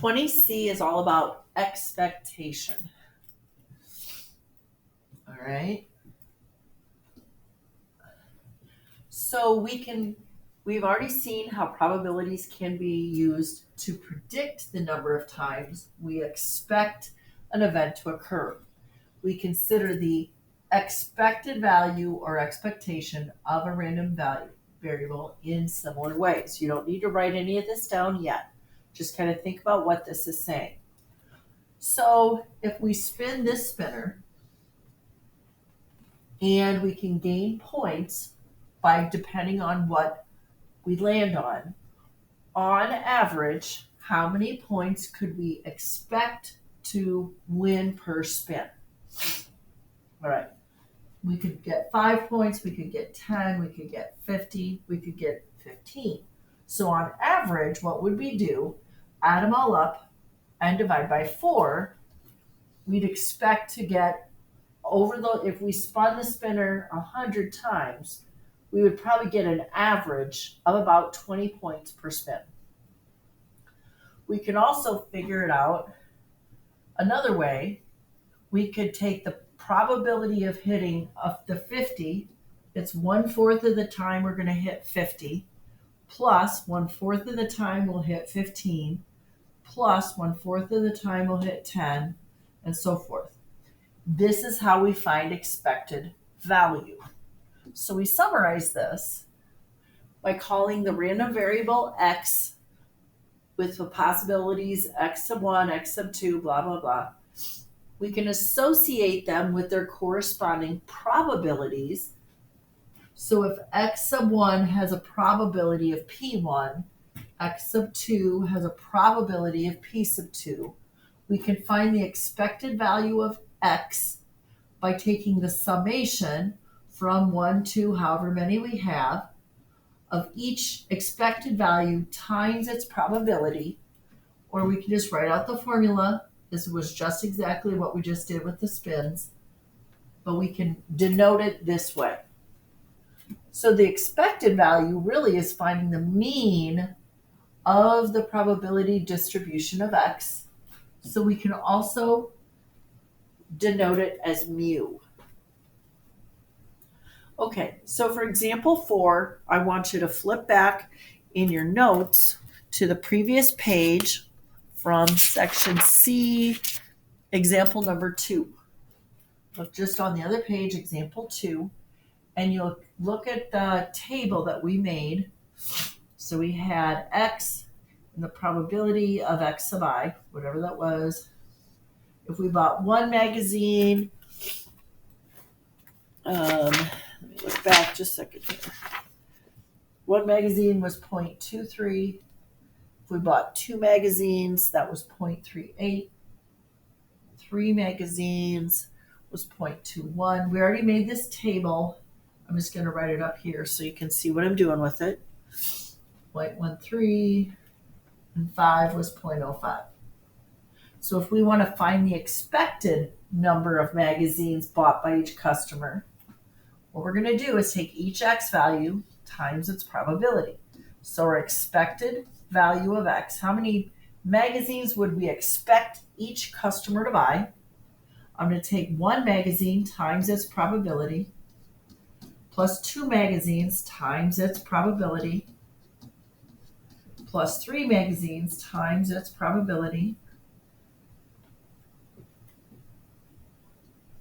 20C is all about expectation. All right. So we've already seen how probabilities can be used to predict the number of times we expect an event to occur. We consider the expected value or expectation of a random variable in similar ways. You don't need to write any of this down yet. Just kind of think about what this is saying. So if we spin this spinner, and we can gain points by depending on what we land on average, how many points could we expect to win per spin? All right. We could get 5 points, we could get 10, we could get 50, we could get 15. So on average, what would we do? Add them all up and divide by 4. We'd expect to get if we spun the spinner 100 times, we would probably get an average of about 20 points per spin. We can also figure it out another way. We could take the probability of hitting the 50, it's 1/4 of the time we're going to hit 50, plus 1/4 of the time we'll hit 15, plus 1/4 of the time we'll hit 10, and so forth. This is how we find expected value. So we summarize this by calling the random variable x with the possibilities x sub 1, x sub 2, blah, blah, blah. We can associate them with their corresponding probabilities. So if x sub 1 has a probability of p1, x sub 2 has a probability of p sub 2, we can find the expected value of x by taking the summation from 1 to however many we have of each expected value times its probability, or we can just write out the formula. This was just exactly what we just did with the spins, but we can denote it this way. So the expected value really is finding the mean of the probability distribution of x. So we can also denote it as mu. Okay, so for example 4, I want you to flip back in your notes to the previous page from section C, example number 2. Look just on the other page, example 2, and you'll look at the table that we made. So we had x and the probability of x sub I, whatever that was. If we bought one magazine, let me look back just a second here. One magazine was 0.23. If we bought 2 magazines, that was 0.38. 3 magazines was 0.21. We already made this table. I'm just going to write it up here so you can see what I'm doing with it. 0.13 and 5 was 0.05. So if we want to find the expected number of magazines bought by each customer, what we're going to do is take each x value times its probability. So our expected value of x, how many magazines would we expect each customer to buy? I'm going to take 1 magazine times its probability, plus 2 magazines times its probability, plus 3 magazines times its probability,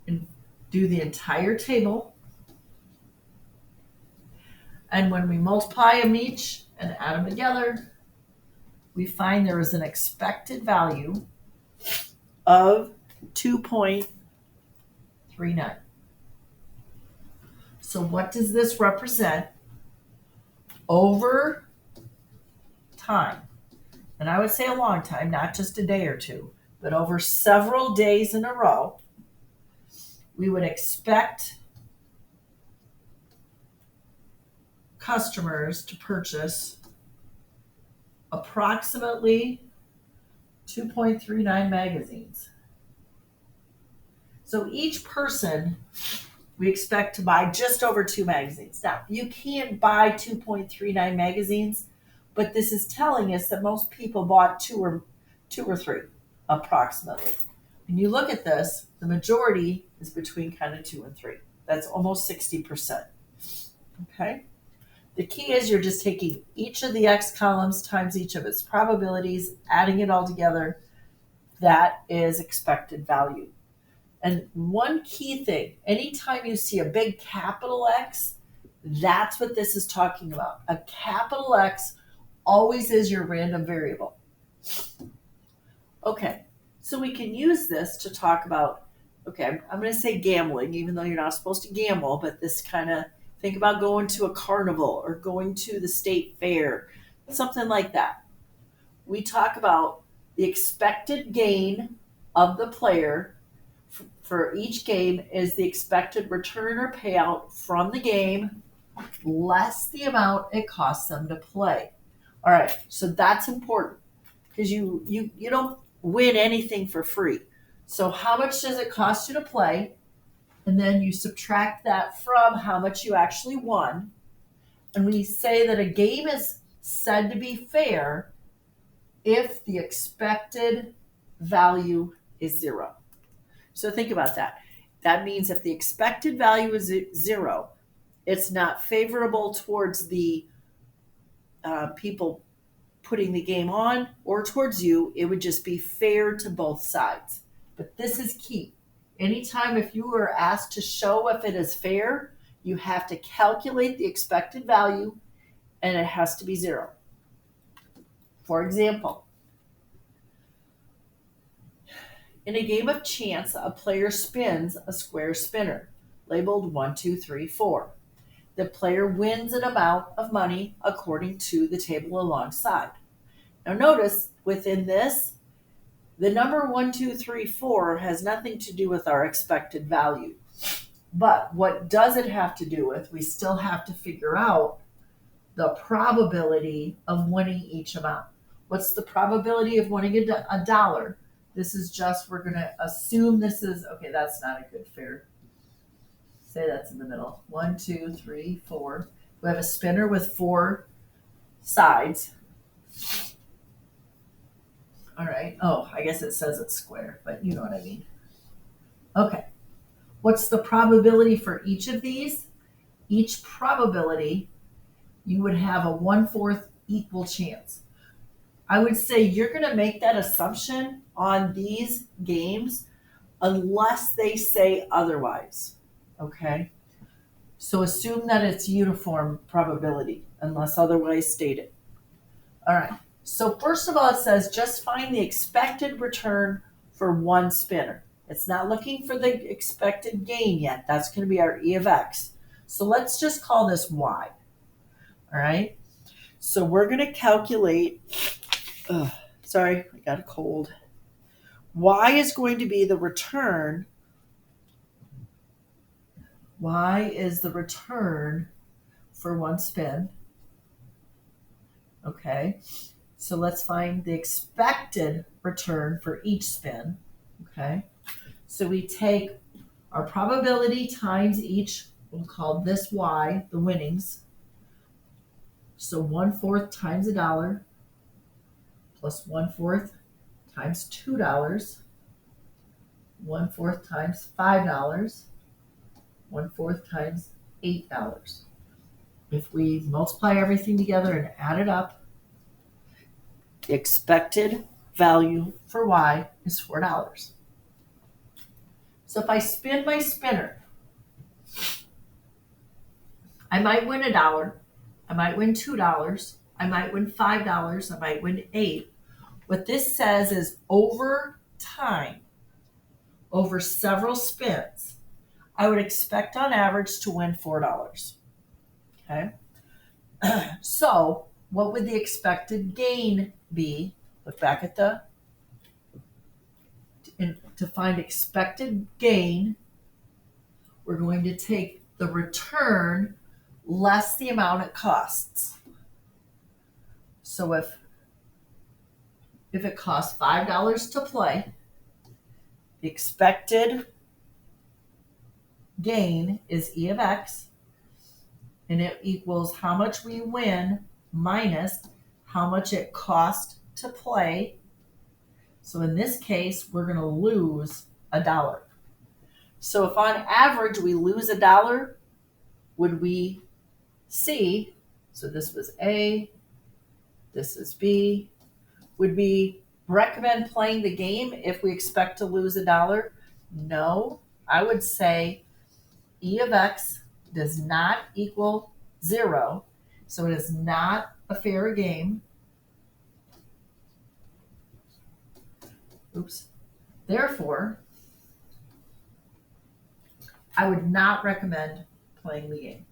and do the entire table. And when we multiply them each and add them together, we find there is an expected value of 2.39. So what does this represent over time? And I would say a long time, not just a day or two, but over several days in a row. We would expect customers to purchase approximately 2.39 magazines. So each person we expect to buy just over 2 magazines. Now, you can't buy 2.39 magazines, but this is telling us that most people bought 2 2 or 3, approximately. When you look at this, the majority is between kind of 2 and 3. That's almost 60%. Okay? The key is you're just taking each of the X columns times each of its probabilities, adding it all together. That is expected value. And one key thing, anytime you see a big capital X, that's what this is talking about. A capital X always is your random variable. Okay, so we can use this to talk about, okay, I'm going to say gambling, even though you're not supposed to gamble, but this kind of, think about going to a carnival or going to the state fair, something like that. We talk about the expected gain of the player for each game is the expected return or payout from the game less the amount it costs them to play. All right, so that's important because you don't win anything for free. So how much does it cost you to play? And then you subtract that from how much you actually won. And we say that a game is said to be fair if the expected value is 0. So think about that. That means if the expected value is 0, it's not favorable towards the people putting the game on or towards you. It would just be fair to both sides. But this is key. Anytime if you are asked to show if it is fair, you have to calculate the expected value and it has to be 0. For example, in a game of chance, a player spins a square spinner labeled 1, 2, 3, 4. The player wins an amount of money according to the table alongside. Now notice within this, the number 1, 2, 3, 4 has nothing to do with our expected value. But what does it have to do with? We still have to figure out the probability of winning each amount. What's the probability of winning a dollar? This is just, we're going to assume this is, okay, that's not a good fair. Say that's in the middle. 1, 2, 3, 4. We have a spinner with 4 sides. All right. Oh, I guess it says it's square, but you know what I mean. Okay. What's the probability for each of these? Each probability, you would have a 1/4 equal chance. I would say you're going to make that assumption on these games unless they say otherwise. Okay? So assume that it's uniform probability unless otherwise stated. All right. So first of all, it says just find the expected return for one spinner. It's not looking for the expected gain yet. That's going to be our E of X. So let's just call this Y. All right. So we're going to calculate, sorry, I got a cold. Y is going to be the return. Y is the return for one spin. Okay. So let's find the expected return for each spin. Okay. So we take our probability times each, we'll call this Y, the winnings. So 1/4 times $1 plus 1/4 times $2, 1/4 times $5, 1/4 times $8. If we multiply everything together and add it up, the expected value for Y is $4. So if I spin my spinner, I might win $1, I might win $2, I might win $5, I might win $8. What this says is over time, over several spins, I would expect on average to win $4. Okay. So what would the expected gain be? Look back at to find expected gain, we're going to take the return less the amount it costs. So if it costs $5 to play, the expected gain is E of X, and it equals how much we win minus how much it cost to play So in this case, we're going to lose $1. So if on average we lose $1, would we see, so this was A, this is B, would we recommend playing the game if we expect to lose $1? No, I would say E of X does not equal 0, so it is not a fair game. Oops. Therefore, I would not recommend playing the game.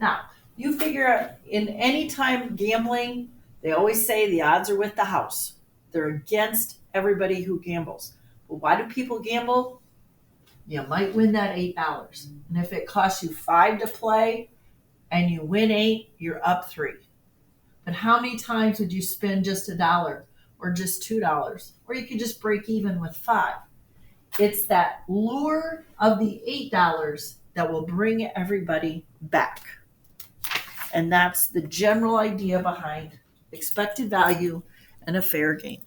Now, you figure in any time gambling, they always say the odds are with the house. They're against everybody who gambles. Well, why do people gamble? You might win that $8. And if it costs you $5 to play and you win 8, you're up 3. But how many times would you spend just $1 or just $2? Or you could just break even with 5. It's that lure of the $8 that will bring everybody back. And that's the general idea behind expected value and a fair game.